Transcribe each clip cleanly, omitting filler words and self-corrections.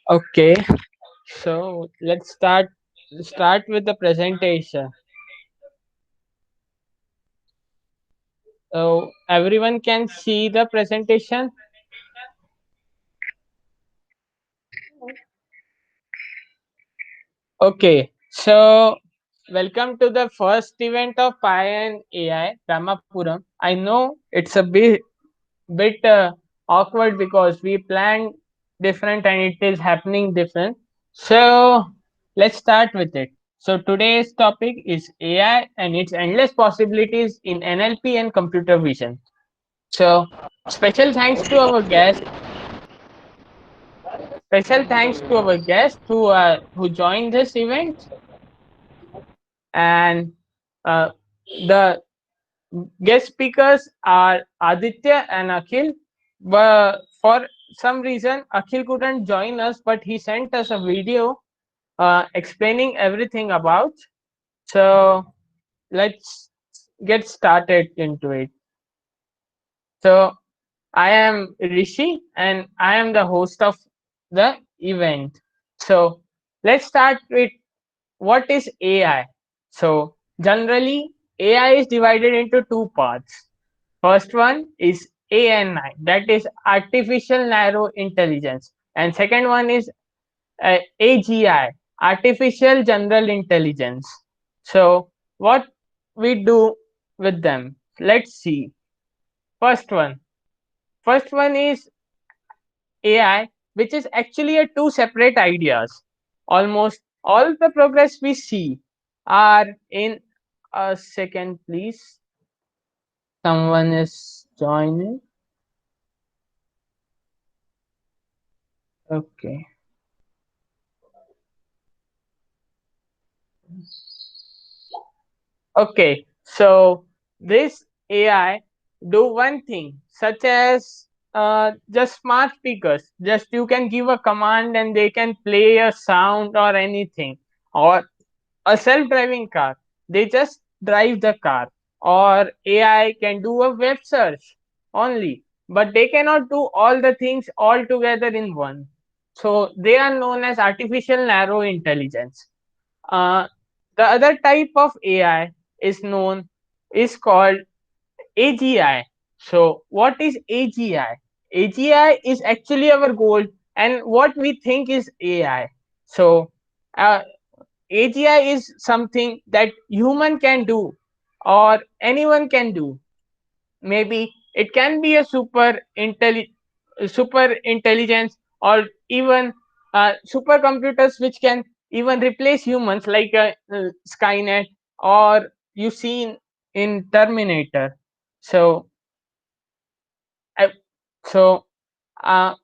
Okay, so let's start with the presentation. So everyone can see the presentation. Okay, so welcome to the first event of Pi and AI Ramapuram. I know it's a bit awkward because we planned different and it is happening different. So let's start with it. So today's topic is AI and its endless possibilities in NLP and computer vision. So special thanks to our guest. Special thanks to our guest who joined this event, and uh, the guest speakers are Aditya and Akhil. But for some reason, Akhil couldn't join us, but he sent us a video explaining everything about. So let's get started into it. So I am Rishi and I am the host of the event. So let's start with what is AI. So generally, AI is divided into two parts. First one is ANI, that is artificial narrow intelligence, and second one is AGI, artificial general intelligence. So what we do with them? Let's see. First one. First one is AI, which is actually a two separate ideas. Almost all the progress we see are in a second, please. Someone is joining. Okay. Okay. So this AI do one thing, such as just smart speakers. Just you can give a command and they can play a sound or anything. Or a self-driving car, they just drive the car. Or AI can do a web search only, but they cannot do all the things all together in one. So they are known as artificial narrow intelligence. uh, the other type of AI is called AGI. So what is AGI? AGI is actually our goal and what we think is AI. So uh, AGI is something that human can do or anyone can do. Maybe it can be a super intelligence, or even supercomputers which can even replace humans, like Skynet, or you seen in Terminator. So I, so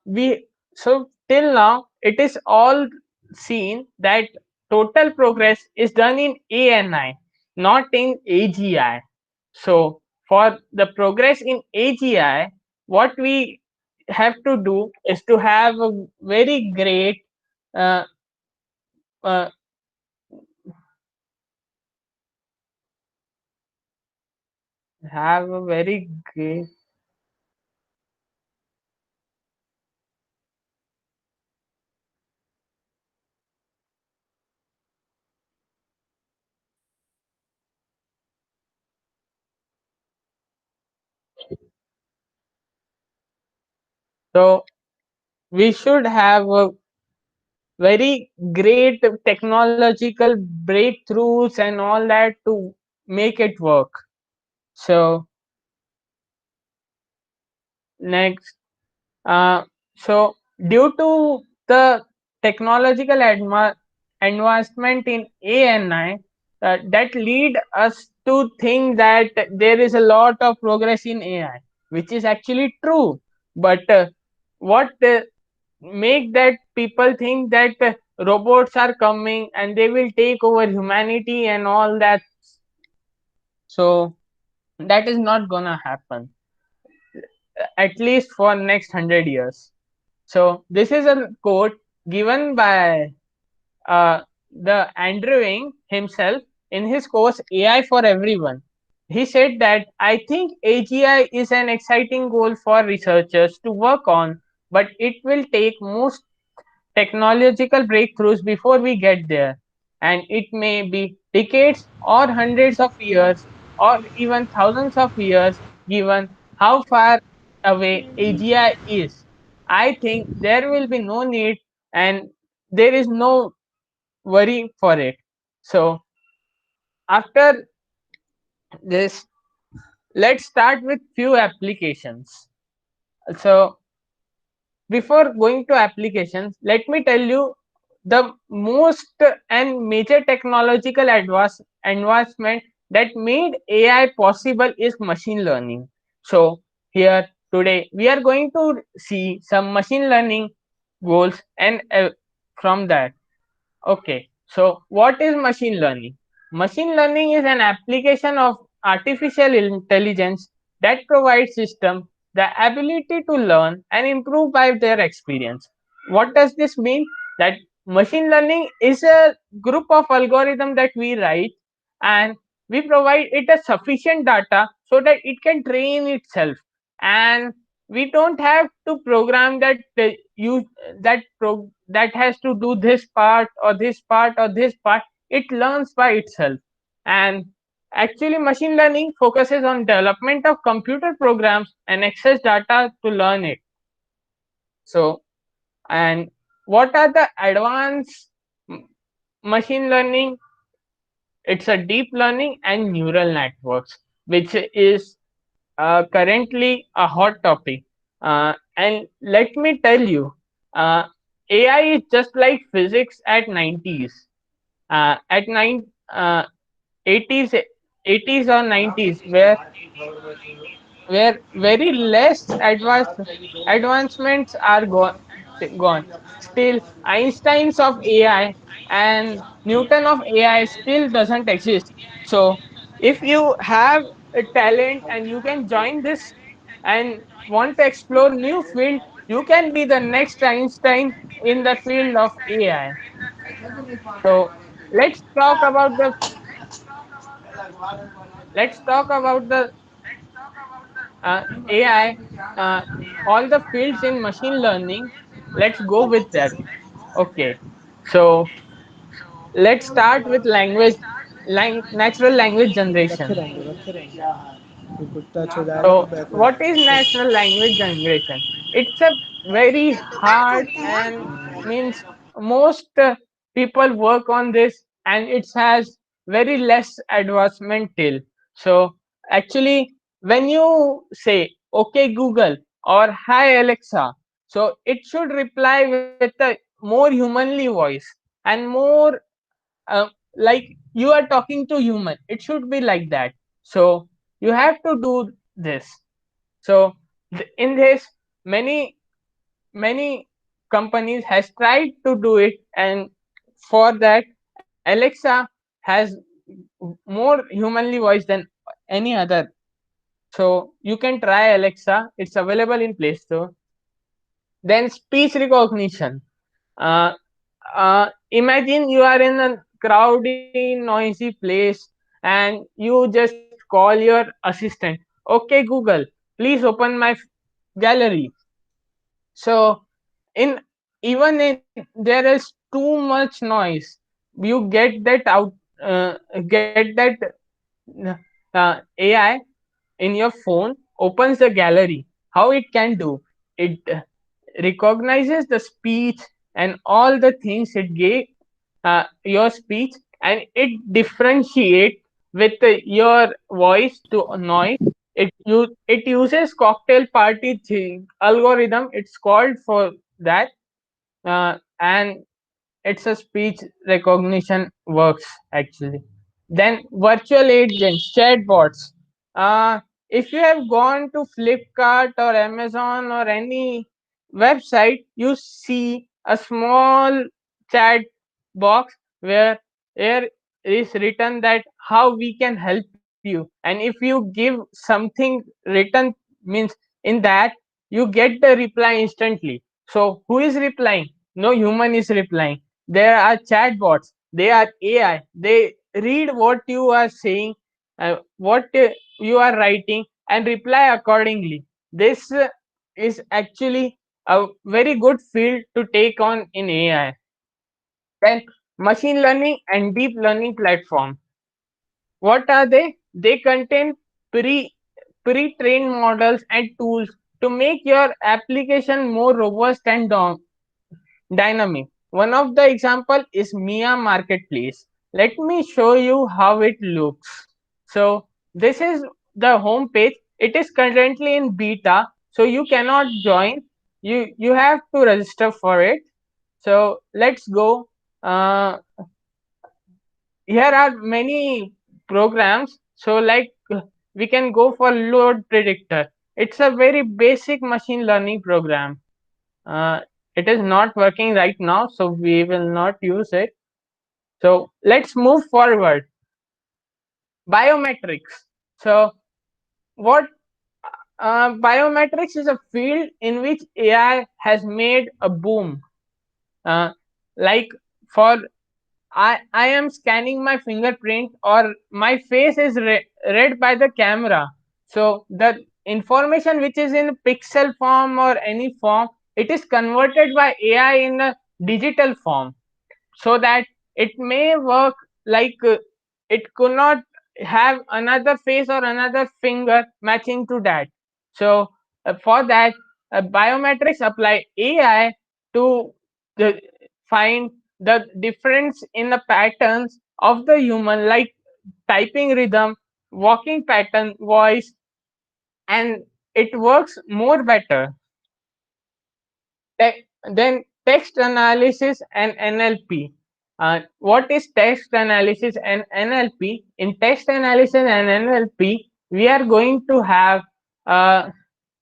we so till now it is all seen that total progress is done in ANI, not in AGI. So for the progress in AGI, what we have to do is to have a very great uh, uh, have a very great. So we should have a very great technological breakthroughs and all that to make it work. So next, uh, so due to the technological advancement in ANI, that lead us to think that there is a lot of progress in AI, which is actually true. But what make that people think that robots are coming and they will take over humanity and all that. So that is not gonna happen, at least for next 100 years. So this is a quote given by the Andrew Ng himself in his course AI for Everyone. He said that I think AGI is an exciting goal for researchers to work on, but it will take most technological breakthroughs before we get there, and it may be decades or hundreds of years or even thousands of years, given how far away AGI is. I think there will be no need and there is no worry for it. So, after this, let's start with few applications. So, before going to applications, let me tell you the most and major technological advancement that made AI possible is machine learning. So here today we are going to see some machine learning goals and from that. Okay, so what is machine learning? Machine learning is an application of artificial intelligence that provides system the ability to learn and improve by their experience. What does this mean? That machine learning is a group of algorithm that we write and we provide it a sufficient data so that it can train itself, and we don't have to program that use that has to do this part or this part or this part. It learns by itself. And actually machine learning focuses on development of computer programs and access data to learn it. So, and what are the advanced machine learning? It's a deep learning and neural networks, which is currently a hot topic. And let me tell you, uh, AI is just like physics at 90s. At 80s, 80s or 90s, where very less advancements are gone. Still, Einstein's of AI and Newton of AI still doesn't exist. So, if you have a talent and you can join this and want to explore new field, you can be the next Einstein in the field of AI. So, let's talk about the let's talk about the AI, uh, all the fields in machine learning. Let's go with that. Okay, so let's start with natural language रखे generation. रहेंगे रखे रहेंगे ये कुत्ता छो जाएगा तो So, back हो what is जाएगा natural language generation? It's a very hard and means most people work on this, and it has very less advancement till. So, actually, when you say "Okay Google" or "Hi Alexa," so it should reply with a more humanly voice and more like you are talking to human. It should be like that. So you have to do this. So in this, many companies has tried to do it, and for that Alexa has more humanly voice than any other. So you can try Alexa. It's available in Play Store. Then speech recognition. Uh, Imagine you are in a crowded, noisy place and you just call your assistant. Okay, Google, please open my gallery. So, in even in there is too much noise, you get that out, get that AI in your phone opens the gallery. How it can do? It recognizes the speech and all the things it gave your speech, and it differentiate with your voice to noise. It uses cocktail party algorithm. It's called for that, and it's a speech recognition works actually. Then virtual agents, chatbots. If you have gone to Flipkart or Amazon or any website, you see a small chat box where is written that how we can help you, and if you give something written means in that you get the reply instantly. So who is replying? No human is replying. There are chatbots. They are AI. They read what you are saying, what you are writing, and reply accordingly. This is actually a very good field to take on in AI. Then machine learning and deep learning platform. What are they? They contain pre pre-trained models and tools to make your application more robust and dynamic. One of the example is Mia Marketplace. Let me show you how it looks. So this is the home page. It is currently in beta, so you cannot join. You have to register for it. So let's go. Here are many programs. So like we can go for load predictor. It's a very basic machine learning program. uh, it is not working right now, so we will not use it. So let's move forward. Biometrics. So what biometrics is a field in which AI has made a boom. uh, like for I am scanning my fingerprint or my face is read by the camera. So the information which is in pixel form or any form, it is converted by AI in a digital form, so that it may work like it could not have another face or another finger matching to that. So for that, biometrics apply AI to the, find the difference in the patterns of the human, like typing rhythm, walking pattern, voice, and it works more better. Then text analysis and NLP. What is text analysis and NLP? In text analysis and NLP, we are going to have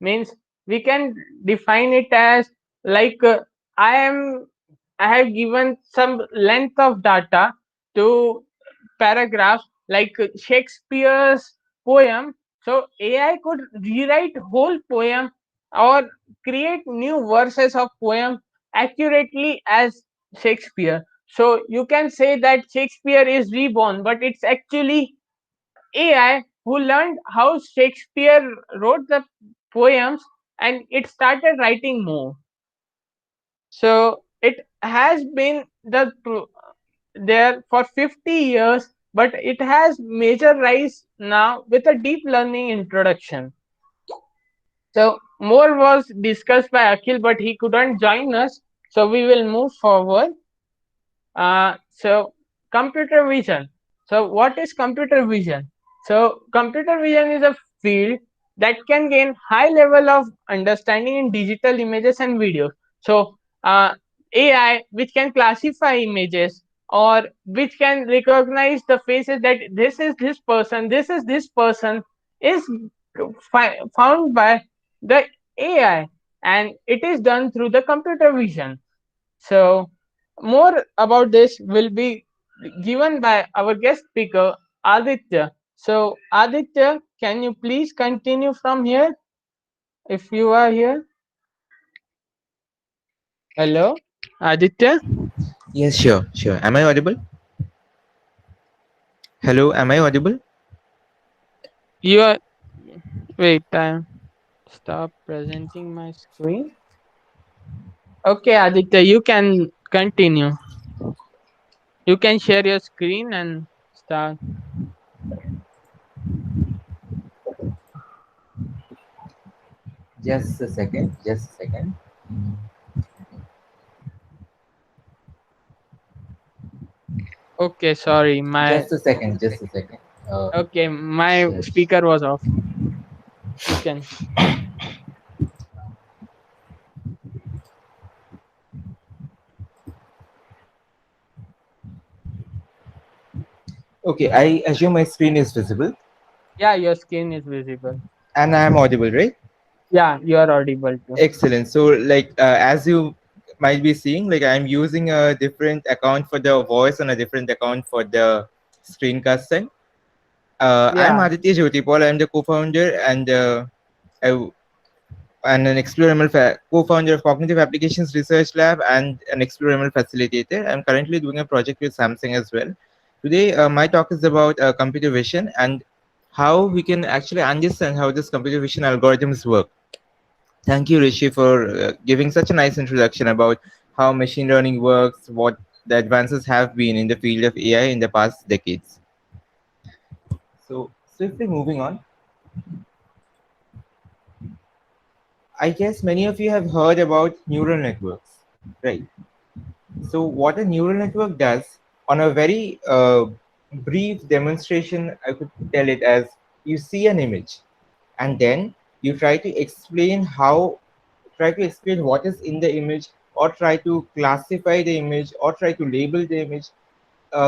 means we can define it as like I am I have given some length of data to paragraphs like Shakespeare's poem. So AI could rewrite whole poem or create new verses of poem accurately as Shakespeare. So you can say that Shakespeare is reborn, but it's actually AI who learned how Shakespeare wrote the poems and it started writing more. So it has been there for 50 years, but it has major rise now with a deep learning introduction. So more was discussed by Akhil, but he couldn't join us. So we will move forward. So computer vision. So what is computer vision? So computer vision is a field that can gain high level of understanding in digital images and videos. So AI which can classify images or which can recognize the faces that this is this person is found by the AI, and it is done through the computer vision. So, more about this will be given by our guest speaker, Aditya. So, Aditya, can you please continue from here if you are here? Hello, Aditya? Yes, sure, sure. Am I audible? Hello, am I audible? You are. Wait, time. Stop presenting my screen. Okay, Aditya, you can continue. You can share your screen and start. Just a second, just a second. Okay, sorry, my Just a second, just a second. okay, my Sure. speaker was off. You can. Okay, I assume my screen is visible Yeah, your screen is visible. and I am audible, right? Yeah, you are audible too. Excellent. So, like, as you might be seeing, like, I'm using a different account for the voice and a different account for the screencasting. I'm Yeah. Aditya Jyotipal. I'm the co-founder I- and an ExploreML co-founder of Cognitive Applications Research Lab and an ExploreML facilitator. I'm currently doing a project with Samsung as well. Today, my talk is about computer vision and how we can actually understand how this computer vision algorithms work. Thank you, Rishi, for giving such a nice introduction about how machine learning works, what the advances have been in the field of AI in the past decades. So, swiftly moving on, I guess many of you have heard about neural networks, right? So, what a neural network does, on a very brief demonstration, I could tell it as you see an image and then you try to explain what is in the image, or try to classify the image, or try to label the image.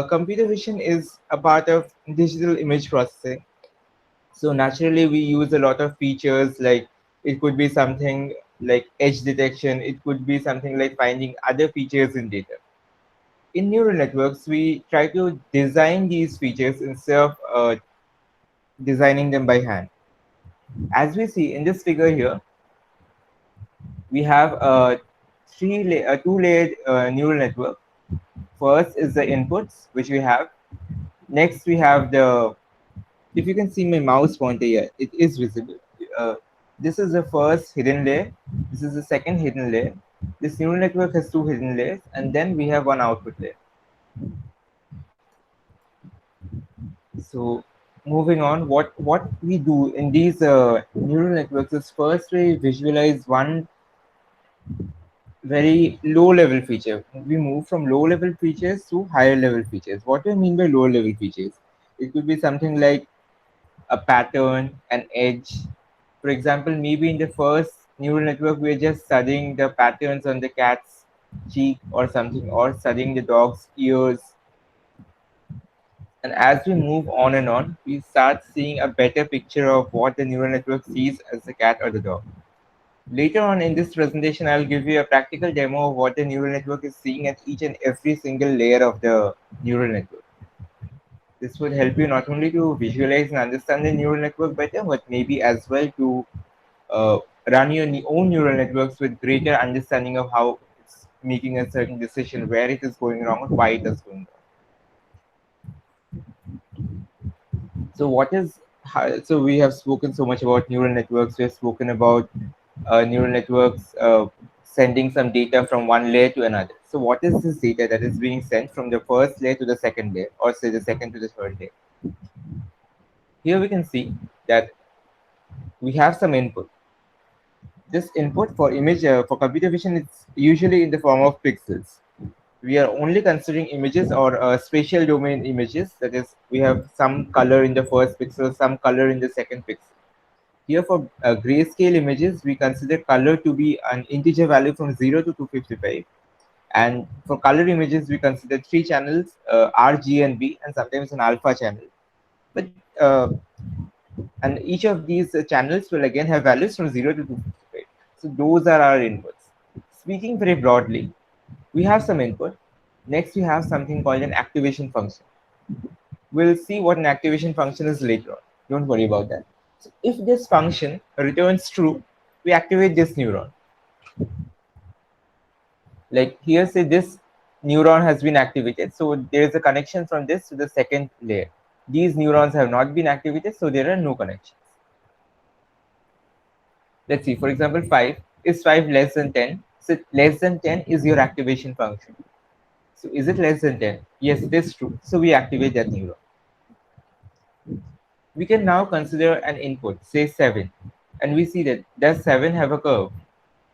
Computer vision is a part of digital image processing. So naturally, we use a lot of features, like it could be something like edge detection, it could be something like finding other features in data. In neural networks, we try to design these features instead of designing them by hand. As we see in this figure here, we have a two-layered neural network. First is the inputs, which we have. Next, we have the, if you can see my mouse pointer here, it is visible. Uh, this is the first hidden layer. This is the second hidden layer. This neural network has two hidden layers, and then we have one output layer. So moving on, what we do in these neural networks is first we visualize one very low level feature. We move from low level features to higher level features. What do I mean by low level features? It could be something like a pattern, an edge. For example, maybe in the first neural network, we're just studying the patterns on the cats, cheek or something, or studying the dog's ears. And as we move on, we start seeing a better picture of what the neural network sees as the cat or the dog. Later on in this presentation, I'll give you a practical demo of what the neural network is seeing at each and every single layer of the neural network. This would help you not only to visualize and understand the neural network better, but maybe as well to uh, run your own neural networks with greater understanding of how it's making a certain decision, where it is going wrong, or why it is going wrong. So so we have spoken so much about neural networks. We have spoken about neural networks sending some data from one layer to another. So what is this data that is being sent from the first layer to the second layer, or say the second to the third layer? Here we can see that we have some input. This input for image for computer vision is usually in the form of pixels. We are only considering images or spatial domain images. That is, we have some color in the first pixel, some color in the second pixel. Here for grayscale images, we consider color to be an integer value from 0 to 255. And for color images, we consider three channels, R, G, and B, and sometimes an alpha channel. But and each of these channels will again have values from 0 to 255. So those are our inputs. Speaking very broadly, we have some input. Next, we have something called an activation function. We'll see what an activation function is later on. Don't worry about that. So if this function returns true, we activate this neuron. Like here, say this neuron has been activated. So there is a connection from this to the second layer. These neurons have not been activated, so there are no connections. Let's see, for example, 5 is 5 less than 10. So less than 10 is your activation function. So is it less than 10? Yes, it is true. So we activate that neuron. We can now consider an input, say 7, and we see that does 7 have a curve?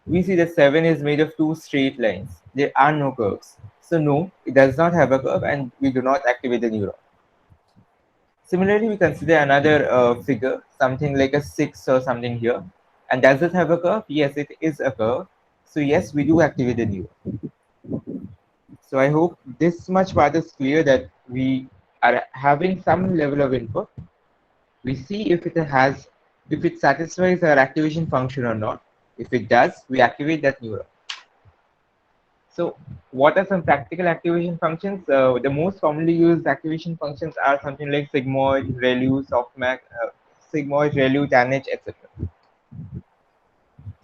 We see that 7 is made of two straight lines. There are no curves. So no, it does not have a curve, and we do not activate the neuron. Similarly, we consider another figure, something like a 6 or something here. And does it have a curve? Yes, it is a curve. So yes, we do activate the neuron. So I hope this much part is clear, that we are having some level of input. We see if it satisfies our activation function or not. If it does, we activate that neuron. So what are some practical activation functions? The most commonly used activation functions are something like sigmoid, ReLU, softmax, sigmoid, ReLU, tanh, etc.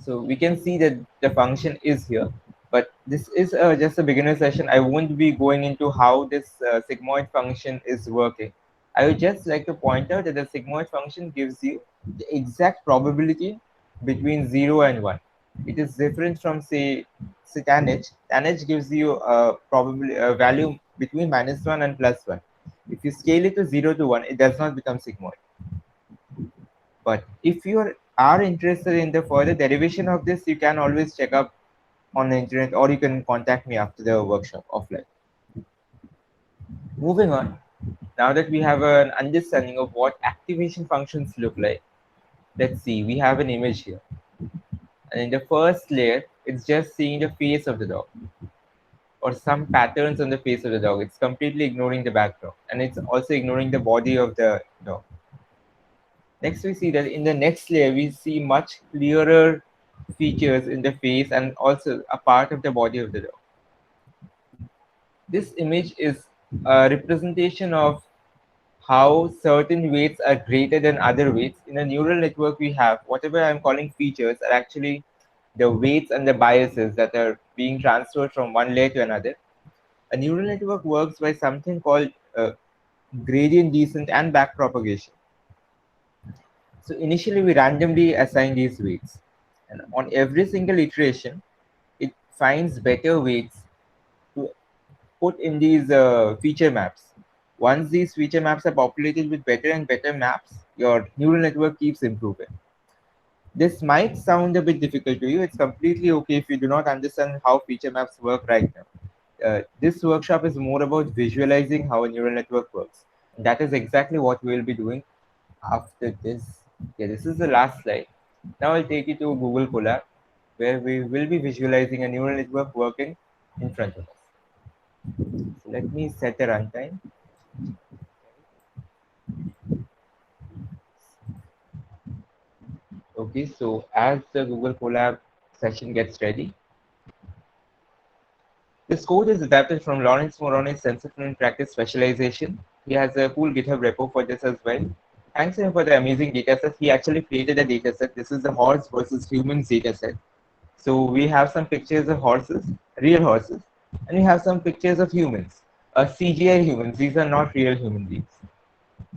So we can see that the function is here, but this is just a beginner session. I won't be going into how this sigmoid function is working. I would just like to point out that the sigmoid function gives you the exact probability between 0 and 1. It is different from, say tanh. Tanh gives you a probability value between -1 and +1. If you scale it to 0 to 1, it does not become sigmoid. But if you are interested in the further derivation of this, you can always check up on the internet, or you can contact me after the workshop offline. Moving on, now that we have an understanding of what activation functions look like, let's see, we have an image here. And in the first layer, it's just seeing the face of the dog, or some patterns on the face of the dog. It's completely ignoring the background, and it's also ignoring the body of the dog. Next, we see that in the next layer, we see much clearer features in the face and also a part of the body of the dog. This image is a representation of how certain weights are greater than other weights. In a neural network, we have whatever I'm calling features are actually the weights and the biases that are being transferred from one layer to another. A neural network works by something called gradient descent and backpropagation. So initially, we randomly assign these weights, and on every single iteration, it finds better weights to put in these feature maps. Once these feature maps are populated with better and better maps, your neural network keeps improving. This might sound a bit difficult to you. It's completely okay if you do not understand how feature maps work right now. This workshop is more about visualizing how a neural network works. And that is exactly what we will be doing after this. Yeah, this is the last slide. Now I'll take you to Google Colab, where we will be visualizing a neural network working in front of us. So let me set the runtime. Okay, so as the Google Colab session gets ready, this code is adapted from Lawrence Moroney's TensorFlow in Practice specialization. He has a cool GitHub repo for this as well. Thanks to him for the amazing dataset. He actually created a dataset. This is the horse versus humans dataset. So we have some pictures of horses, real horses, and we have some pictures of humans, CGI humans. These are not real human beings.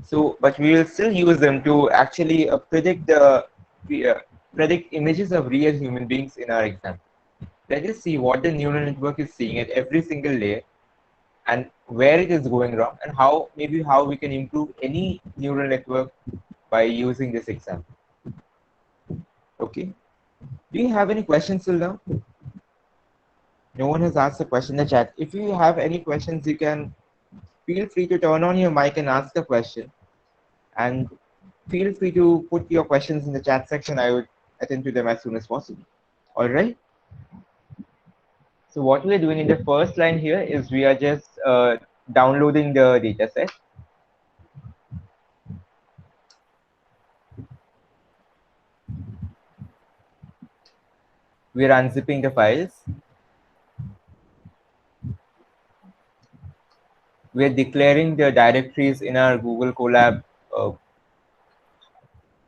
So, but we will still use them to actually predict predict images of real human beings in our example. Let us see what the neural network is seeing at every single layer and where it is going wrong, and how we can improve any neural network by using this example. Okay. Do you have any questions till now? No one has asked a question in the chat. If you have any questions, you can feel free to turn on your mic and ask a question. And feel free to put your questions in the chat section. I would attend to them as soon as possible. All right. So what we are doing in the first line here is we are just downloading the dataset. We are unzipping the files. We are declaring the directories in our Google Colab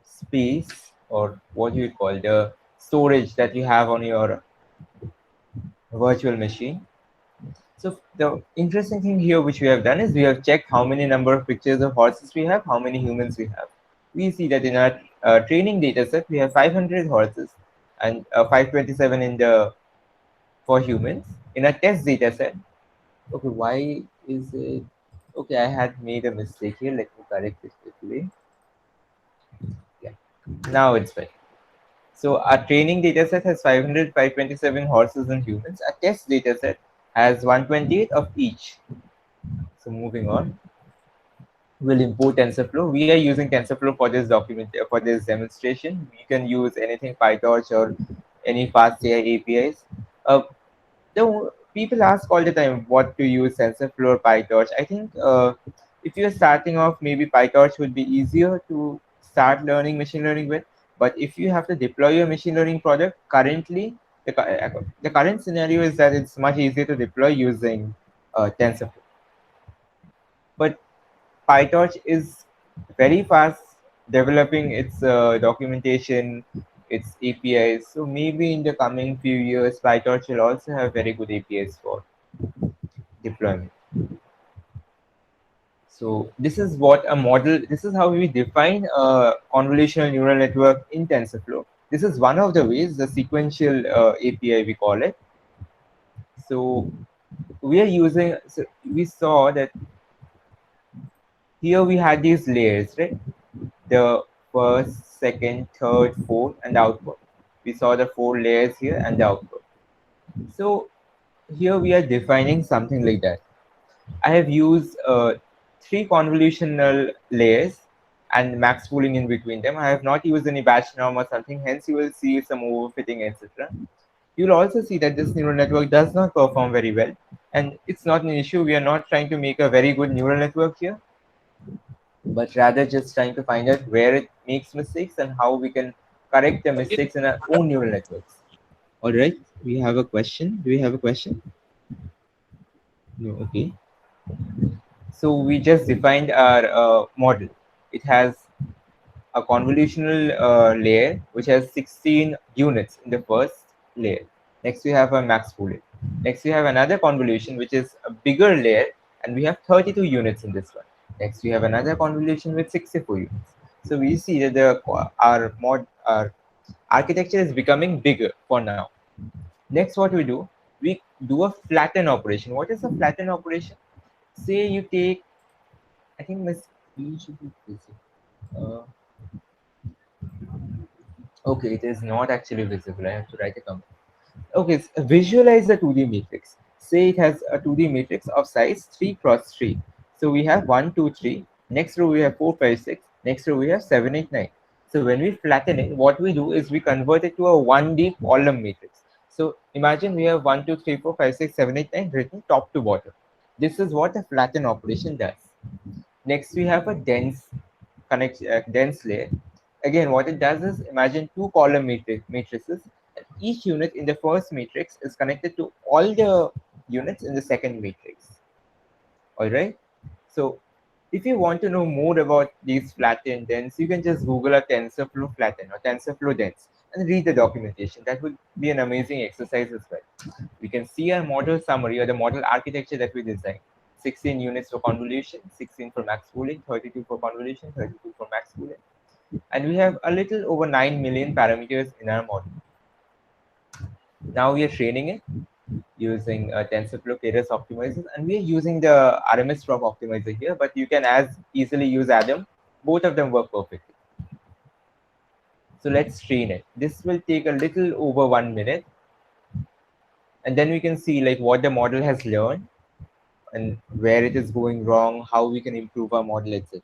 space, or what you would call the storage that you have on your virtual machine. So the interesting thing here which we have done is we have checked how many number of pictures of horses we have, how many humans we have. We see that in our training data set we have 500 horses and 527 in the for humans. In a test data set, okay, why is it? Okay, I had made a mistake here. Let me correct it quickly. Yeah, now it's fine. So our training dataset has 500, 527 horses and humans. Our test dataset has 128 of each. So moving on, we'll import TensorFlow. We are using TensorFlow for this document, for this demonstration. You can use anything PyTorch or any FastAI APIs. The people ask all the time what to use TensorFlow or PyTorch. I think if you're starting off, maybe PyTorch would be easier to start learning machine learning with. But if you have to deploy your machine learning project, currently the current scenario is that it's much easier to deploy using TensorFlow. But PyTorch is very fast developing its documentation, its APIs. So maybe in the coming few years, PyTorch will also have very good APIs for deployment. So this is what a model, this is how we define a convolutional neural network in TensorFlow. This is one of the ways, the sequential API we call it. So we are using, so we saw that here we had these layers, right? The first, second, third, fourth, and output. We saw the 4 layers here and the output. So here we are defining something like that. I have used 3 convolutional layers and max pooling in between them. I have not used any batch norm or something, hence you will see some overfitting, etc. You'll also see that this neural network does not perform very well, and it's not an issue. We are not trying to make a very good neural network here, but rather just trying to find out where it makes mistakes and how we can correct the mistakes in our own neural networks. All right, we have a question. Do we have a question? No, okay. So we just defined our model. It has a convolutional layer which has 16 units in the first layer. Next we have a max pooling. Next we have another convolution which is a bigger layer, and we have 32 units in this one. Next we have another convolution with 64 units. So we see that our architecture is becoming bigger for now. Next what we do a flatten operation. What is a flatten operation? Say you take, I think my screen should be busy. Okay, it is not actually visible. I have to write a comment. Okay, so visualize the 2D matrix. Say it has a 2D matrix of size 3 cross 3. So we have 1, 2, 3. Next row we have 4, 5, 6. Next row we have 7, 8, 9. So when we flatten it, what we do is we convert it to a 1D column matrix. So imagine we have 1, 2, 3, 4, 5, 6, 7, 8, 9 written top to bottom. This is what a flatten operation does. Next, we have a dense layer. Again, what it does is imagine two column matrices. Each unit in the first matrix is connected to all the units in the second matrix. All right. So if you want to know more about these flatten dense, you can just Google a TensorFlow flatten or TensorFlow dense and read the documentation. That would be an amazing exercise as well. We can see our model summary or the model architecture that we designed. 16 units for convolution, 16 for max pooling, 32 for convolution, 32 for max pooling. And we have a little over 9 million parameters in our model. Now we are training it using TensorFlow Keras optimizers, and we are using the RMS drop optimizer here, but you can as easily use Adam. Both of them work perfectly. So let's train it. This will take a little over 1 minute. And then we can see like what the model has learned and where it is going wrong, how we can improve our model, etc.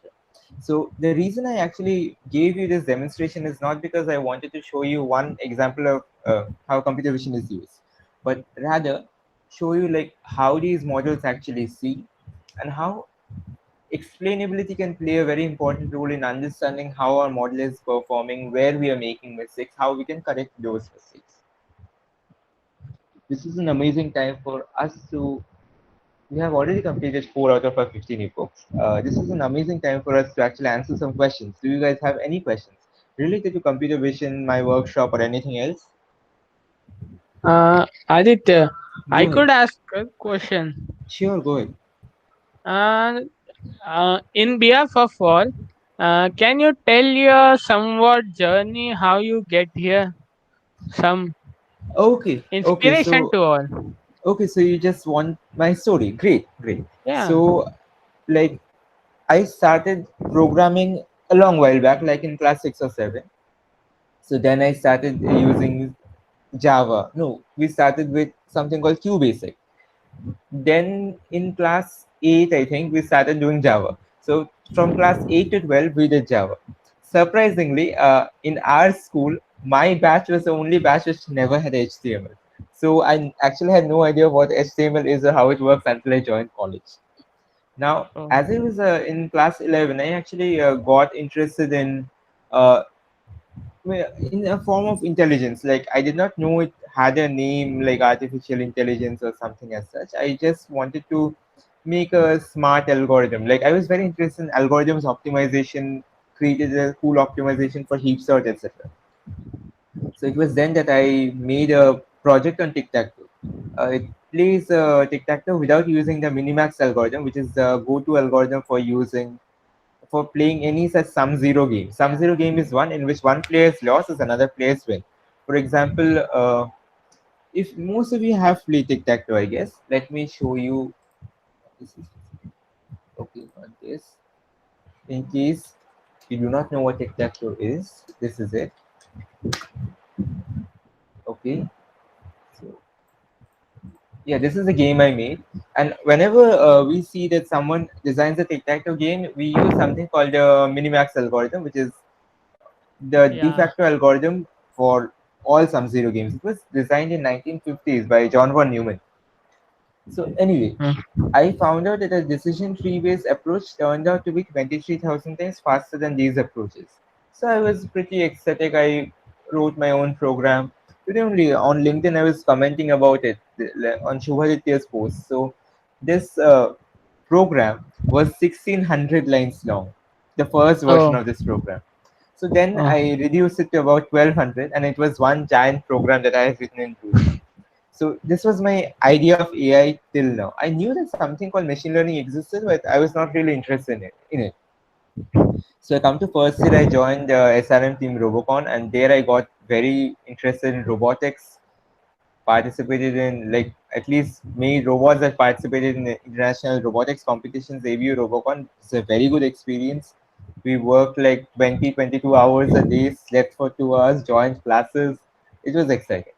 So the reason I actually gave you this demonstration is not because I wanted to show you one example of how computer vision is used, but rather show you like how these models actually see and how explainability can play a very important role in understanding how our model is performing, where we are making mistakes, how we can correct those mistakes. This is an amazing time for us to we have already completed 4 out of our 15 ebooks. This is an amazing time for us to actually answer some questions. Do you guys have any questions related to computer vision, my workshop, or anything else? Aditya, Go I ahead. could ask a question. Sure, go ahead. Uh, in behalf of all, can you tell your somewhat journey how you get here? Some Okay, okay. inspiration So, to all. you just want my story. Great, great. Yeah. So, like, I started programming a long while back, like in class 6 or 7. So then I started using Java. No, we started with something called QBasic. Then in class 8, I think we started doing Java. So from class 8 to 12, we did Java. Surprisingly, in our school, my batch was the only batch which never had HTML. So I actually had no idea what HTML is or how it works until I joined college. Now, Oh. as I was in class 11, I actually got interested uh, in a form of intelligence. Like I did not know it had a name like artificial intelligence or something as such. I just wanted to make a smart algorithm. Like I was very interested in algorithms optimization, created a cool optimization for heap sort, etc. So it was then that I made a project on tic-tac-toe. It plays tic-tac-toe without using the minimax algorithm, which is the go-to algorithm for playing any such sum zero game. Sum zero game is one in which one player's loss is another player's win. For example, if most of you have played tic tac toe, I guess, let me show you. This is okay, not this. In case you do not know what tic tac toe is, this is it. Okay, so yeah, this is a game I made. And whenever we see that someone designs a tic tac toe game, we use something called the minimax algorithm, which is the de Yeah. facto algorithm for all Sub-Zero games. It was designed in 1950s by John von Neumann. So anyway, Mm. I found out that a decision tree based approach turned out to be 23,000 times faster than these approaches. So I was pretty ecstatic. I wrote my own program. Today only on LinkedIn I was commenting about it on Shubhaditya's post. So this program was 1600 lines long, the first version Oh. of this program. So then Oh. I reduced it to about 1200, and it was one giant program that I have written in Ruby. So this was my idea of AI till now. I knew that something called machine learning existed, but I was not really interested in it. So I come to first year, I joined the SRM team Robocon, and there I got very interested in robotics. Participated in like at least made robots that participated in the international robotics competitions. ABU Robocon. It's a very good experience. We worked like 20, 22 hours a day, slept for 2 hours, joined classes. It was exciting.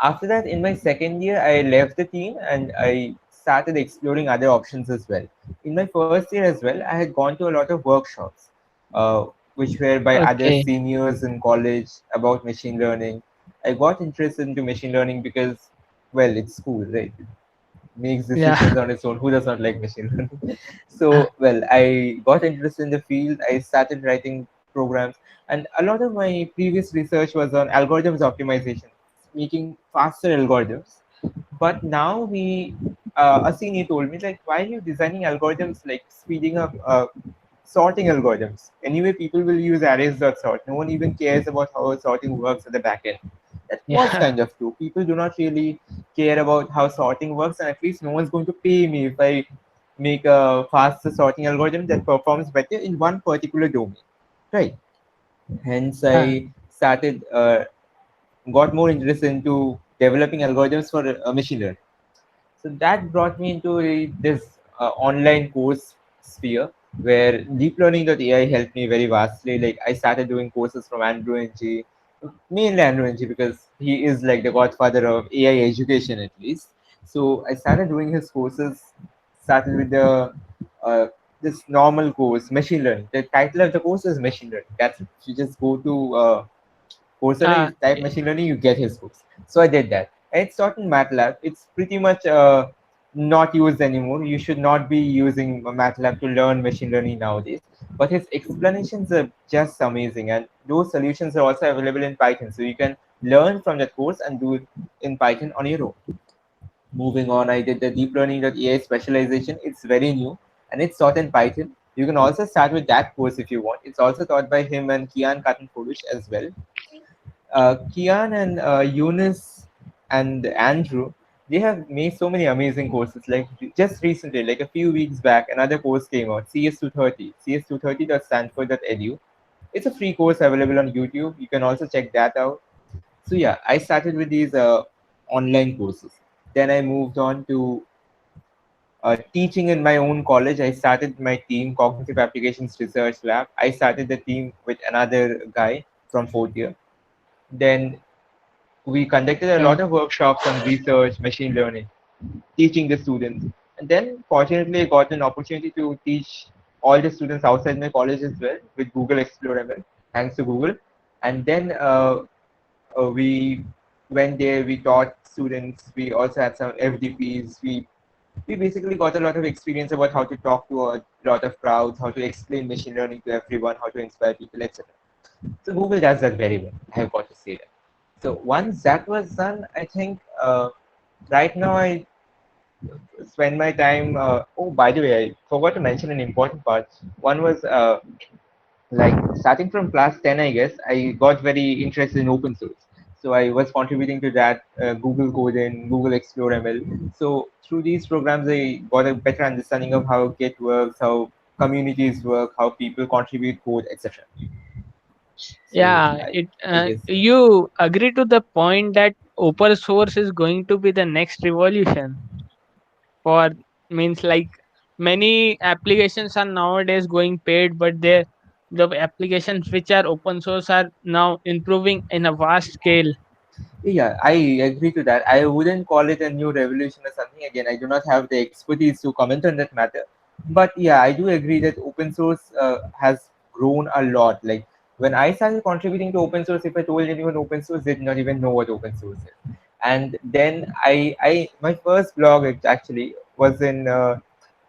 After that, in my second year, I left the team and I started exploring other options as well. In my first year as well, I had gone to a lot of workshops, uh, which were by other Okay. seniors in college about machine learning. I got interested into machine learning because, well, it's cool, right? Makes Yeah. decisions on its own. Who does not like machine learning? So, well, I got interested in the field. I started writing programs, and a lot of my previous research was on algorithms optimization, making faster algorithms. But now a senior told me, like, why are you designing algorithms like speeding up sorting algorithms? Anyway, people will use arrays.sort. No one even cares about how sorting works at the back end. That was Yeah. kind of true. People do not really care about how sorting works, and at least no one's going to pay me if I make a faster sorting algorithm that performs better in one particular domain, right? Hence, Yeah. I started got more interested into developing algorithms for machine learning. So that brought me into this online course sphere where deep learning.ai helped me very vastly. Like I started doing courses from Andrew Ng, mainly Andrew Ng because he is like the godfather of AI education at least. So I started doing his courses. Started with the uh, this normal course, machine learning. The title of the course is machine learning. That's it. You just go to Coursera, you type Yeah. machine learning, you get his books. So I did that. And it's taught in MATLAB. It's pretty much not used anymore. You should not be using MATLAB to learn machine learning nowadays. But his explanations are just amazing. And those solutions are also available in Python. So you can learn from that course and do it in Python on your own. Moving on, I did the deep learning.ai specialization. It's very new and it's taught in Python. You can also start with that course if you want. It's also taught by him and Kian Katan as well. Kian and Eunice and Andrew, they have made so many amazing courses. Like just recently, like a few weeks back, another course came out, CS230, cs230.stanford.edu. It's a free course available on YouTube. You can also check that out. So yeah, I started with these online courses. Then I moved on to teaching in my own college. I started my team, Cognitive Applications Research Lab. I started the team with another guy from fourth year. Then we conducted a lot Yeah. of workshops on research, machine learning, teaching the students. And then, fortunately, I got an opportunity to teach all the students outside my college as well with Google Explore ML, thanks to Google. And then we went there, we taught students, we also had some FDPs. We basically got a lot of experience about how to talk to a lot of crowds, how to explain machine learning to everyone, how to inspire people, etc. So Google does that very well. I have got to say that. So once that was done, I think right now I spend my time. Oh, by the way, I forgot to mention an important part. One was like starting from class 10, I guess, I got very interested in open source. So I was contributing to that Google Code and Google Explore ML. So through these programs, I got a better understanding of how Git works, how communities work, how people contribute code, etc. So Yeah. I guess You agree to the point that open source is going to be the next revolution for, means like, many applications are nowadays going paid, but the applications which are open source are now improving in a vast scale. yeah, I agree to that. I wouldn't call it a new revolution or something. Again, I do not have the expertise to comment on that matter. But yeah, I do agree that open source has grown a lot. Like when I started contributing to open source, if I told anyone open source, they did not even know what open source is. And then my first blog actually was in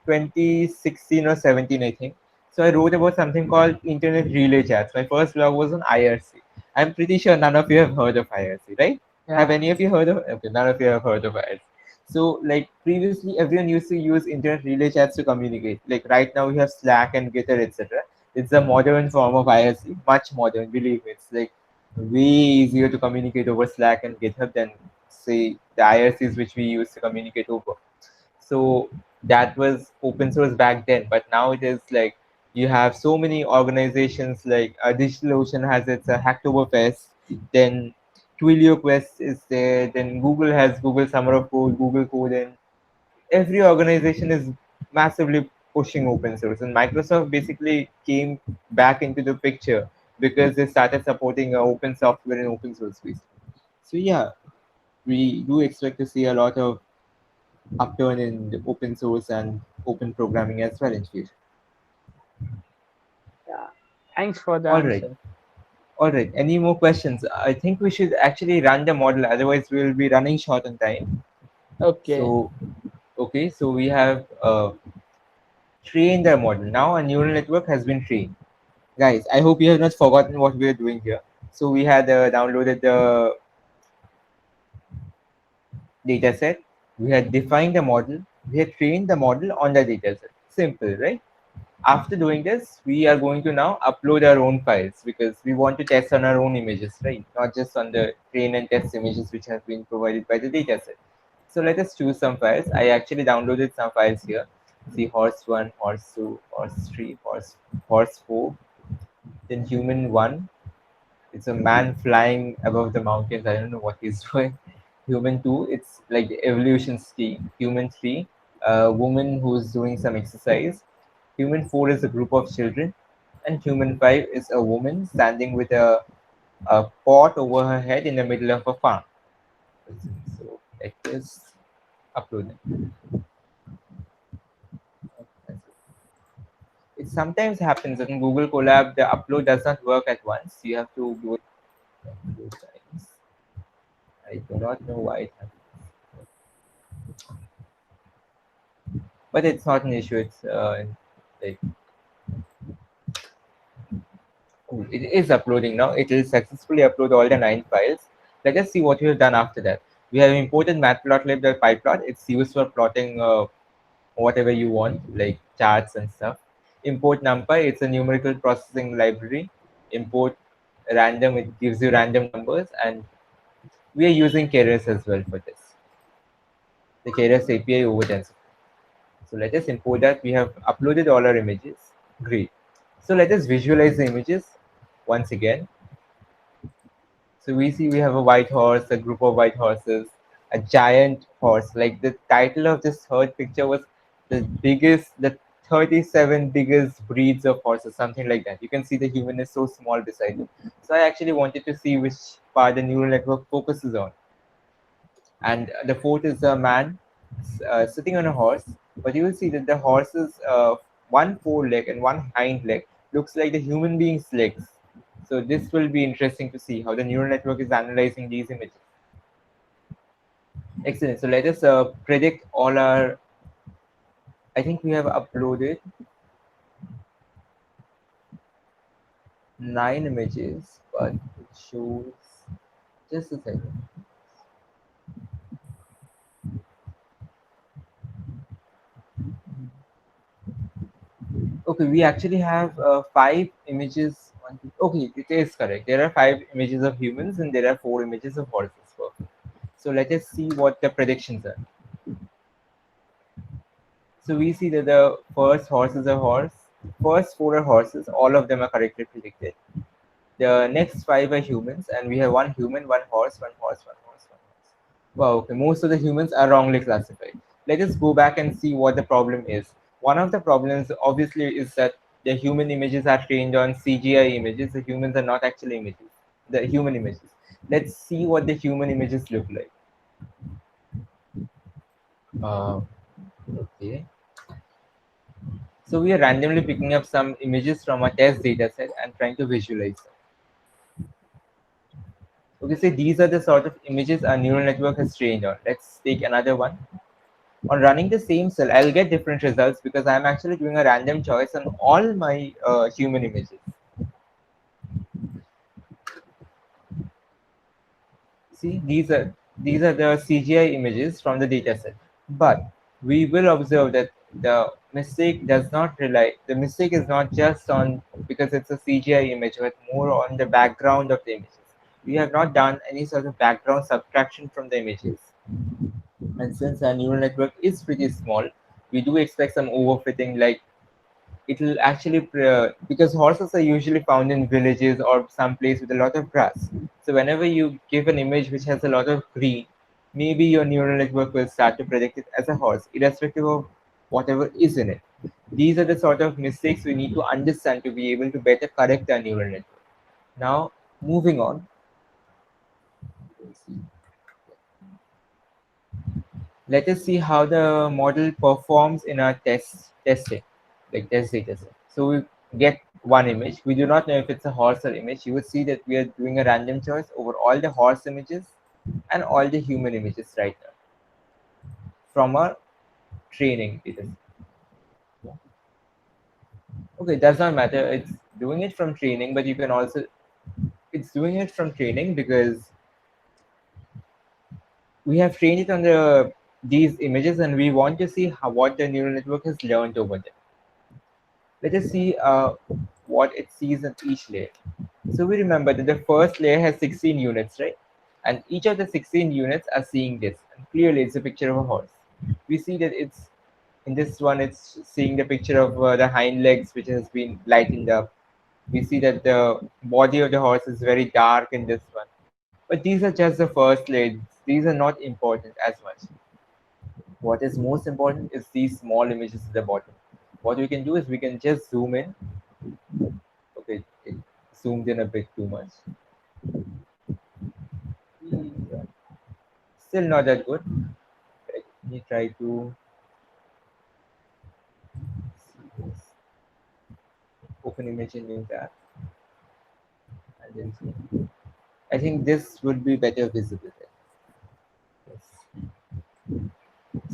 2016 or 17, I think. So I wrote about something called Internet Relay Chats. My first blog was on IRC. I'm pretty sure none of you have heard of IRC, right? Have Yeah. any of you heard of? Okay, none of you have heard of IRC. So, like previously, everyone used to use internet relay chats to communicate. Like right now, we have Slack and Gitter, etc. It's a modern form of IRC, much modern. Believe me, it's like way easier to communicate over Slack and GitHub than say the IRCs which we used to communicate over. So that was open source back then, but now it is like you have so many organizations like DigitalOcean has its Hacktoberfest, then Twilio Quest is there, then Google has Google Summer of Code, Google Code, and every organization is massively pushing open source. And Microsoft basically came back into the picture because they started supporting open software and open source space. So yeah, we do expect to see a lot of upturn in the open source and open programming as well in future. Yeah. Thanks for the All right. answer. All right. Any more questions? I think we should actually run the model. Otherwise, we will be running short on time. Okay. So, okay. So we have trained the model. Now a neural network has been trained. Guys, I hope you have not forgotten what we are doing here. So we had downloaded the data set. We had defined the model. We had trained the model on the data set. Simple, right? After doing this, we are going to now upload our own files because we want to test on our own images, right? Not just on the train and test images which have been provided by the dataset. So let us choose some files. I actually downloaded some files here. See horse 1, horse 2, horse 3, horse 4, then human 1. It's a man flying above the mountains. I don't know what he's doing. Human 2, it's like the evolution scheme. Human 3, a woman who's doing some exercise. Human 4 is a group of children, and human 5 is a woman standing with a pot over her head in the middle of a farm. So let us upload it. It sometimes happens that in Google Colab the upload does not work at once. You have to do it a few times. I do not know why it happens, but it's not an issue. It's like cool. It is uploading now. It will successfully upload all the 9 files. Let us see what we have done after that. We have imported matplotlib.pyplot. It's used for plotting whatever you want, like charts and stuff. Import NumPy. It's a numerical processing library. Import random. It gives you random numbers, and we are using Keras as well for this. The Keras API over TensorFlow. So let us import that. We have uploaded all our images. Great. So let us visualize the images once again. So we see we have a white horse, a group of white horses, a giant horse. Like the title of this third picture was the 37 biggest breeds of horses, something like that. You can see the human is so small beside it. So I actually wanted to see which part the neural network focuses on. And the fourth is a man sitting on a horse, but you will see that the horse's one foreleg and one hind leg looks like the human being's legs. So this will be interesting to see how the neural network is analyzing these images. Excellent. So let us predict all our. I think we have uploaded 9 images, but it shows. Just a second. Okay, we actually have 5 images. Okay, it is correct. There are 5 images of humans and there are 4 images of horses. Perfect. So let us see what the predictions are. So we see that the first horse is a horse. First 4 are horses. All of them are correctly predicted. The next 5 are humans, and we have one human, one horse, one horse, one horse, one horse. Wow, okay. Most of the humans are wrongly classified. Let us go back and see what the problem is. One of the problems, obviously, is that the human images are trained on CGI images. The humans are not actually images, the human images. Let's see what the human images look like. Okay. So we are randomly picking up some images from a test data set and trying to visualize them. Okay, so these are the sort of images our neural network has trained on. Let's take another one. On running the same cell, I'll get different results because I'm actually doing a random choice on all my human images. See, these are the CGI images from the dataset. But we will observe that the mistake does not rely. The mistake is not just on because it's a CGI image, but more on the background of the images. We have not done any sort of background subtraction from the images. And since our neural network is pretty small, we do expect some overfitting, like it will actually because horses are usually found in villages or some place with a lot of grass. So whenever you give an image which has a lot of green, maybe your neural network will start to predict it as a horse, irrespective of whatever is in it. These are the sort of mistakes we need to understand to be able to better correct our neural network. Now, moving on. Let us see how the model performs in our testing, like test data set. So we get one image. We do not know if it's a horse or image. You would see that we are doing a random choice over all the horse images and all the human images right now from our training data. Okay, it does not matter. It's doing it from training, but you can also, it's doing it from training because we have trained it on these images and we want to see what the neural network has learned over there. Let us see what it sees in each layer. So we remember that the first layer has 16 units, right? And each of the 16 units are seeing this. And clearly, it's a picture of a horse. We see that it's in this one, it's seeing the picture of the hind legs, which has been lightened up. We see that the body of the horse is very dark in this one. But these are just the first layers. These are not important as much. What is most important is these small images at the bottom. What we can do is we can just zoom in. Okay, it zoomed in a bit too much. Yeah. Still not that good. Let me try to see this. Open image in new tab and then zoom. I think this would be better visible there. Yes.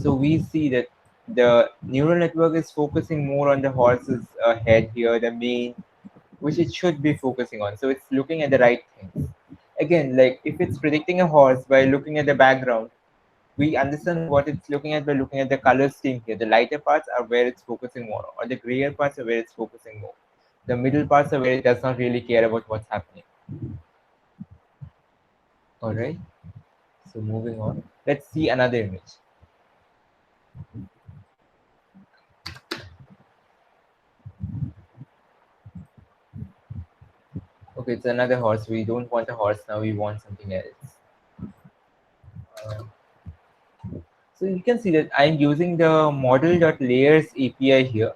So we see that the neural network is focusing more on the horse's head here, the mane, which it should be focusing on. So it's looking at the right things. Again, like if it's predicting a horse by looking at the background, we understand what it's looking at by looking at the color scheme here. The lighter parts are where it's focusing more, or the grayer parts are where it's focusing more. The middle parts are where it does not really care about what's happening. All right. So moving on, let's see another image. Okay, it's another horse. We don't want a horse now. We want something else. Uh, so you can see that I'm using the model.layers API here.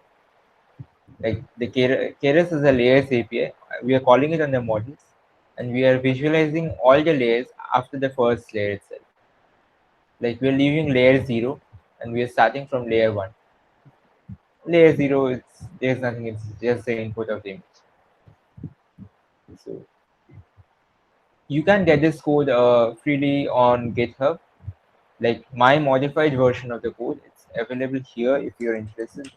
Like the Keras is a layers API. We are calling it on the models, and we are visualizing all the layers after the first layer itself. Like we're leaving layer 0, and we are starting from layer 1. Layer 0, there's nothing. It's just the input of the image. So you can get this code freely on GitHub. Like my modified version of the code, it's available here if you're interested.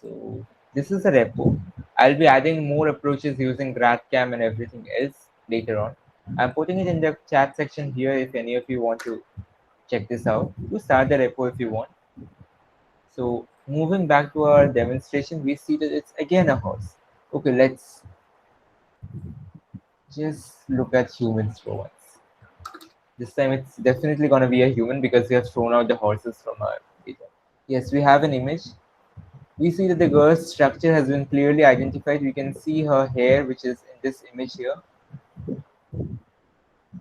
So this is a repo. I'll be adding more approaches using GraphCam and everything else later on. I'm putting it in the chat section here if any of you want to check this out. You start the repo if you want. So moving back to our demonstration, we see that it's again a horse. Okay, let's just look at humans for once. This time it's definitely going to be a human because we have thrown out the horses from our data. Yes, we have an image. We see that the girl's structure has been clearly identified. We can see her hair, which is in this image here.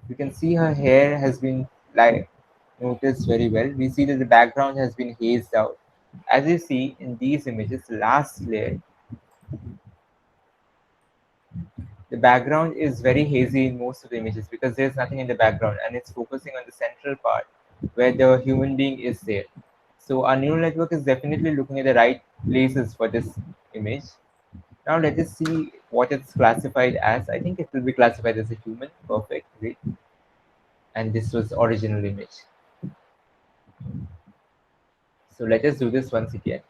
You can see her hair has been like noticed very well. We see that the background has been hazed out. As you see in these images, the last layer, the background is very hazy in most of the images because there's nothing in the background and it's focusing on the central part where the human being is there. So our neural network is definitely looking at the right places for this image. Now let us see what it's classified as. I think it will be classified as a human. Perfect, great. And this was original image. So let us do this once again.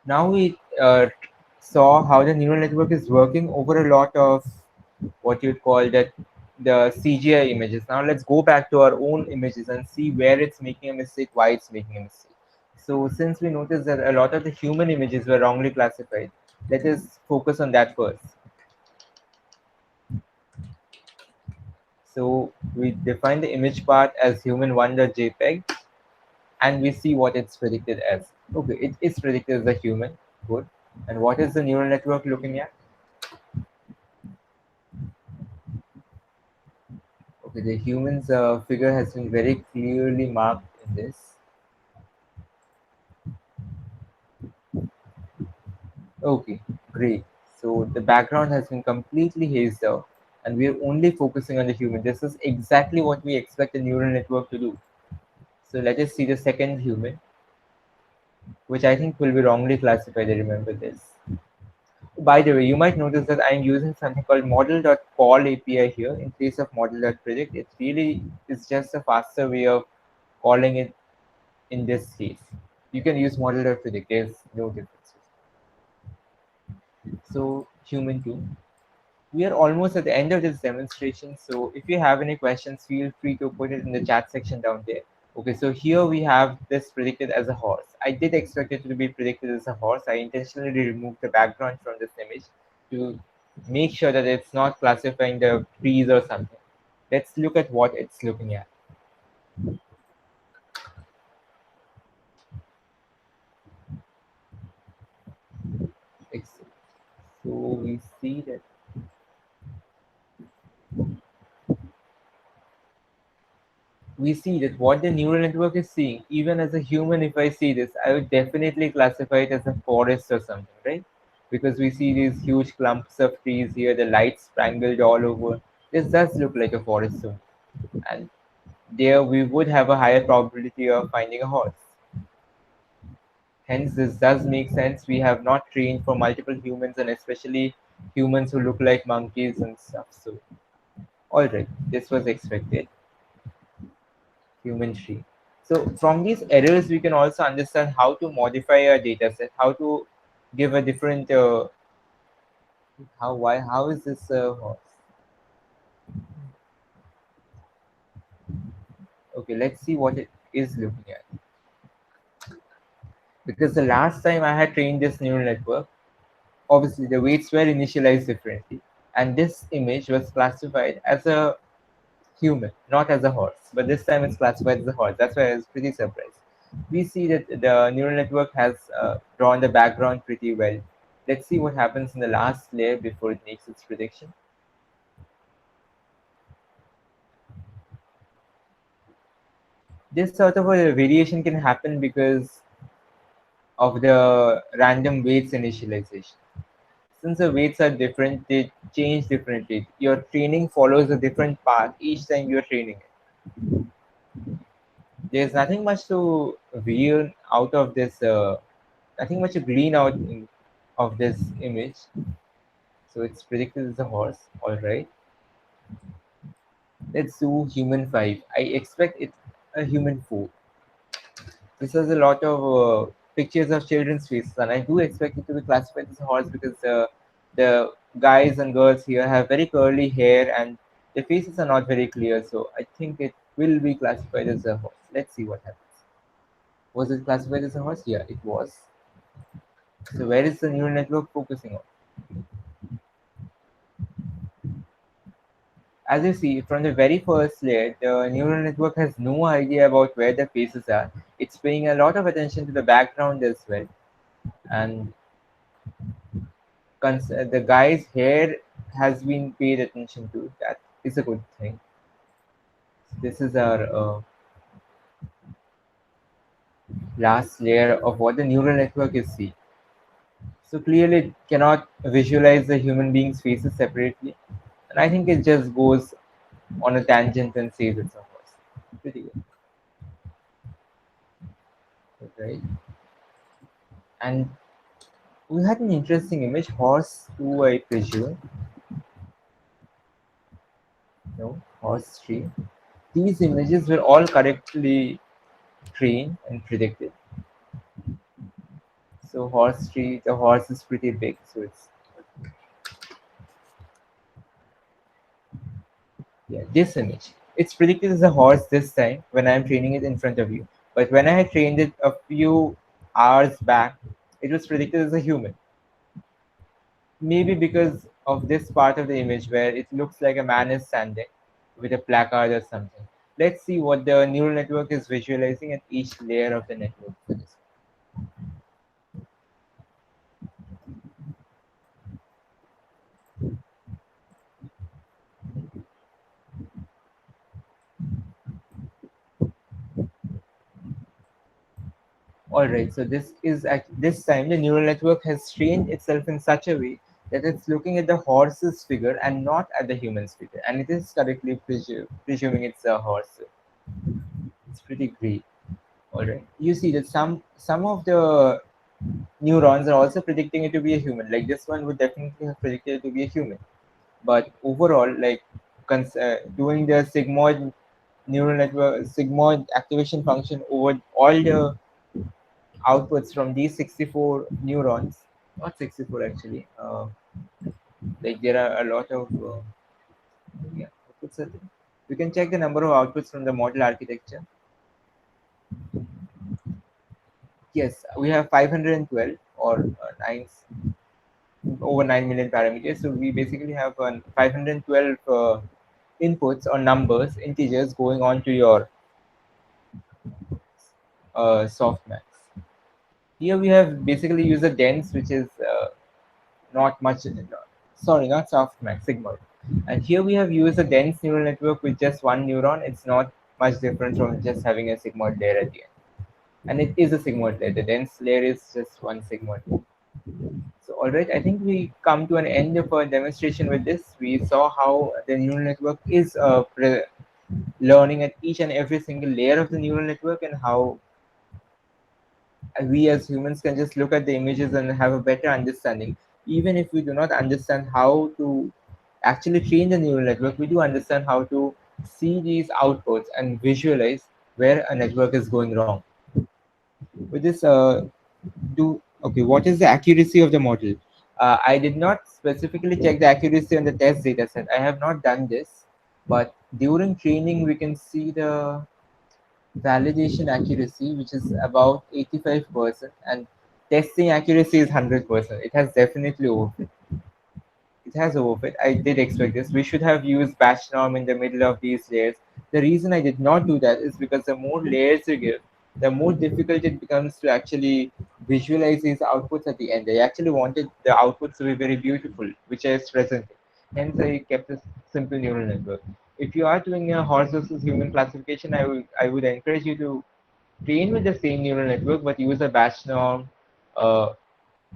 Now we saw how the neural network is working over a lot of what you'd call that the CGI images. Now let's go back to our own images and see where it's making a mistake, why it's making a mistake. So since we noticed that a lot of the human images were wrongly classified, let us focus on that first. So we define the image part as human1.jpg and we see what it's predicted as. Okay, it is predicted as a human. Good. And what is the neural network looking at? Okay, Okay, the human's figure has been very clearly marked in this. Okay, great. So the background has been completely hazed out, and we are only focusing on the human. This is exactly what we expect a neural network to do. So let us see the second human, which I think will be wrongly classified. I remember this. By the way, you might notice that I'm using something called model.call API here in place of model.predict. It really is just a faster way of calling it in this case. You can use model.predict, there's no difference. So, human 2. We are almost at the end of this demonstration, so if you have any questions, feel free to put it in the chat section down there. Okay, so here we have this predicted as a horse. I did expect it to be predicted as a horse. I intentionally removed the background from this image to make sure that it's not classifying the trees or something. Let's look at what it's looking at. So we see that what the neural network is seeing, even as a human, if I see this, I would definitely classify it as a forest or something, right? Because we see these huge clumps of trees here, the lights spangled all over. This does look like a forest zone. And there we would have a higher probability of finding a horse. Hence, this does make sense. We have not trained for multiple humans, and especially humans who look like monkeys and stuff. So, alright, this was expected. Human tree. So from these errors, we can also understand how to modify a data set, how to give a different how is this horse? Okay, let's see what it is looking at. Because the last time I had trained this neural network, obviously the weights were initialized differently, and this image was classified as a human, not as a horse. But this time it's classified as a horse. That's why I was pretty surprised. We see that the neural network has drawn the background pretty well. Let's see what happens in the last layer before it makes its prediction. This sort of a variation can happen because of the random weights initialization. Since the weights are different, they change differently. Your training follows a different path each time you're training it. There's nothing much to veer out of this, nothing much to glean out of this image. So it's predicted as a horse, alright. Let's do human 5. I expect it's a human 4. This has a lot of pictures of children's faces, and I do expect it to be classified as a horse because the guys and girls here have very curly hair and their faces are not very clear. So I think it will be classified as a horse. Let's see what happens. Was it classified as a horse? Yeah, it was. So where is the neural network focusing on? As you see, from the very first layer, the neural network has no idea about where the faces are. It's paying a lot of attention to the background as well. And the guy's hair has been paid attention to. That is a good thing. This is our last layer of what the neural network is seeing. So clearly, it cannot visualize the human being's faces separately. And I think it just goes on a tangent and says it's a horse. Pretty good. Right? And we had an interesting image, horse 2, I presume. No, horse 3. These images were all correctly trained and predicted. So horse 3, the horse is pretty big, so it's yeah, this image. It's predicted as a horse this time when I'm training it in front of you. But when I had trained it a few hours back, it was predicted as a human. Maybe because of this part of the image where it looks like a man is standing with a placard or something. Let's see what the neural network is visualizing at each layer of the network for this. All right, so this is at this time the neural network has trained itself in such a way that it's looking at the horse's figure and not at the human's figure, and it is correctly presuming it's a horse. It's pretty great. All right, you see that some of the neurons are also predicting it to be a human. Like this one would definitely have predicted it to be a human, but overall, like doing the sigmoid neural network sigmoid activation function over all the outputs from these 64 neurons, not 64 actually, like there are a lot of yeah, outputs are there. We can check the number of outputs from the model architecture. Yes, we have 512 or 9 over 9 million parameters, so we basically have 512 inputs or numbers, integers going on to your softmax. Here we have basically used a dense, which is not much, sorry, not softmax, sigmoid. And here we have used a dense neural network with just one neuron. It's not much different from just having a sigmoid layer at the end. And it is a sigmoid layer. The dense layer is just one sigmoid layer. So, all right, I think we come to an end of our demonstration with this. We saw how the neural network is learning at each and every single layer of the neural network, and how we as humans can just look at the images and have a better understanding. Even if we do not understand how to actually train the neural network, we do understand how to see these outputs and visualize where a network is going wrong. With this, what is the accuracy of the model? I did not specifically check the accuracy on the test data set. I have not done this, but during training, we can see the validation accuracy, which is about 85%, and testing accuracy is 100%. It has definitely overfit. It has overfit. I did expect this. We should have used batch norm in the middle of these layers. The reason I did not do that is because the more layers you give, the more difficult it becomes to actually visualize these outputs at the end. I actually wanted the outputs to be very beautiful, which is present. Hence, I kept a simple neural network. If you are doing a horse versus human classification, I would encourage you to train with the same neural network, but use a batch norm. Uh,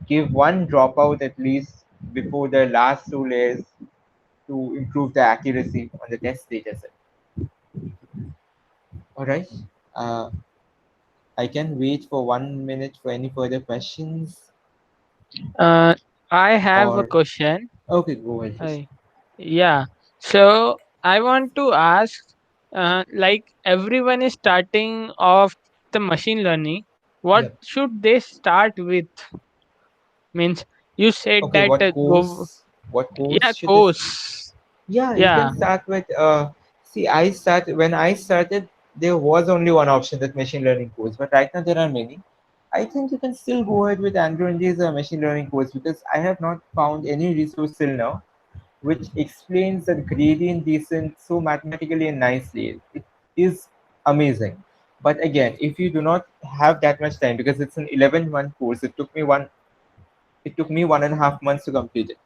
give one dropout at least before the last two layers to improve the accuracy on the test data set. All right. Uh, I can wait for 1 minute for any further questions. Uh, I have a Or question. okay, go ahead. Just, I, yeah. So I want to ask, like everyone is starting off the machine learning. What yeah. should they start with? Means you said Okay. that What go, course? What yeah, course should this? course. Yeah, you can Yeah, start with. See, when I started. There was only one option, that machine learning course, but right now there are many. I think you can still go ahead with Andrew and J's machine learning course, because I have not found any resource till now which explains the gradient descent so mathematically and nicely. It is amazing. But again, if you do not have that much time, because it's an 11-month course, it took me 1.5 months to complete it.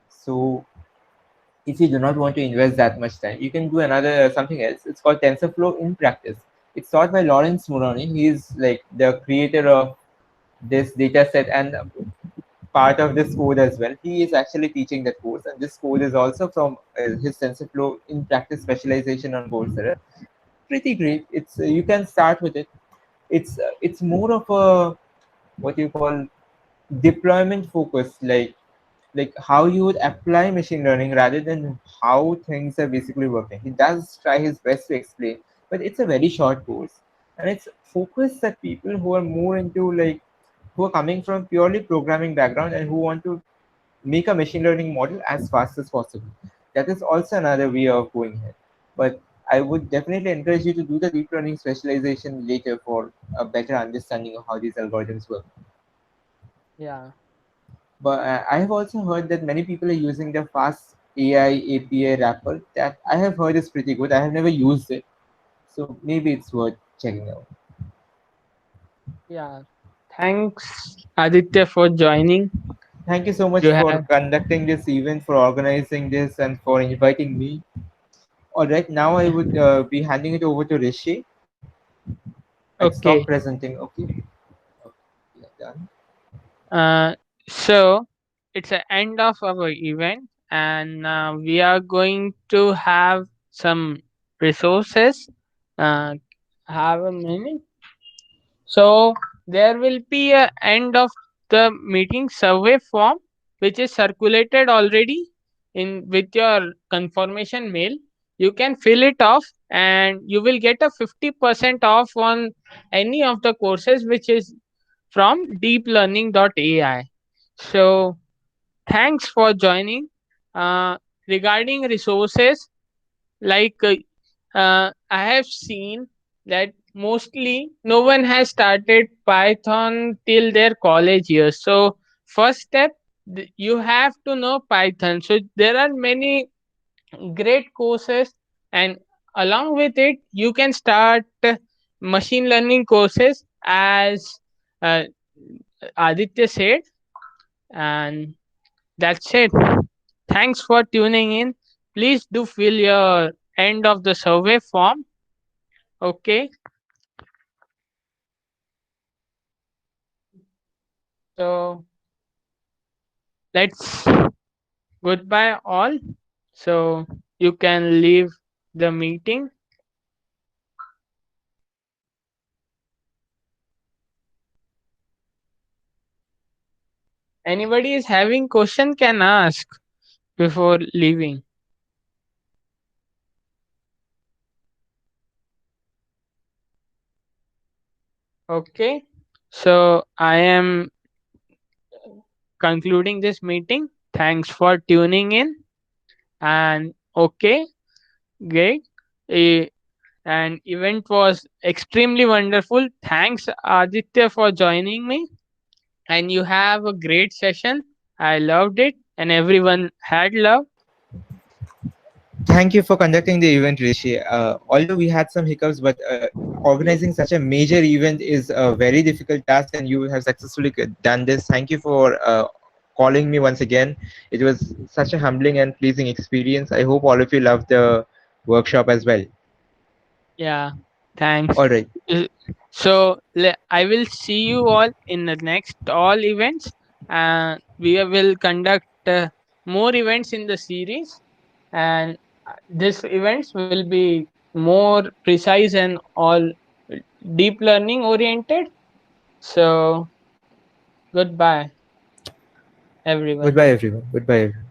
So if you do not want to invest that much time, you can do another something else. It's called TensorFlow in Practice. It's taught by Lawrence Moroney. He is like the creator of this data set and part of this code as well. He is actually teaching that course, and this code is also from his TensorFlow in Practice specialization on Coursera. Pretty great. It's you can start with it. It's more of a what you call deployment focus, like how you would apply machine learning rather than how things are basically working. He does try his best to explain, but it's a very short course, and it's focused at people who are more into like who are coming from purely programming background and who want to make a machine learning model as fast as possible. That is also another way of going ahead. But I would definitely encourage you to do the deep learning specialization later for a better understanding of how these algorithms work. yeah, But I have also heard that many people are using the fast AI API wrapper. That I have heard is pretty good. I have never used it, so maybe it's worth checking out. yeah. Thanks, Aditya, for joining. Thank you so much You for have conducting this event, for organizing this, and for inviting me. All right, now I would be handing it over to Rishi. I'd stop okay. presenting. Okay. done. Uh, so it's the end of our event, and we are going to have some resources. Uh, have a minute. So there will be a end of the meeting survey form, which is circulated already in with your confirmation mail. You can fill it off, and you will get a 50% off on any of the courses which is from deeplearning.ai. So thanks for joining. Regarding resources, like I have seen that mostly no one has started Python till their college years. So first step, you have to know Python. So there are many great courses, and along with it you can start machine learning courses, as uh, Aditya said. And that's it. Thanks for tuning in. Please do fill your end of the survey form. Okay. So let's goodbye all. So you can leave the meeting. Anybody is having question can ask before leaving. Okay. So I am concluding this meeting. Thanks for tuning in. And okay, great. Eh, and event was extremely wonderful. Thanks Aditya for joining me, and you have a great session. I loved it, and everyone had love. Thank you for conducting the event, Rishi. Although we had some hiccups, but organizing such a major event is a very difficult task, and you have successfully done this. Thank you for calling me once again. It was such a humbling and pleasing experience. I hope all of you loved the workshop as well. Yeah, thanks. All right. Uh, So I will see you all in the next all events. We will conduct more events in the series, and these events will be more precise and all deep learning oriented. So goodbye, everyone. Goodbye, everyone. Goodbye, everyone.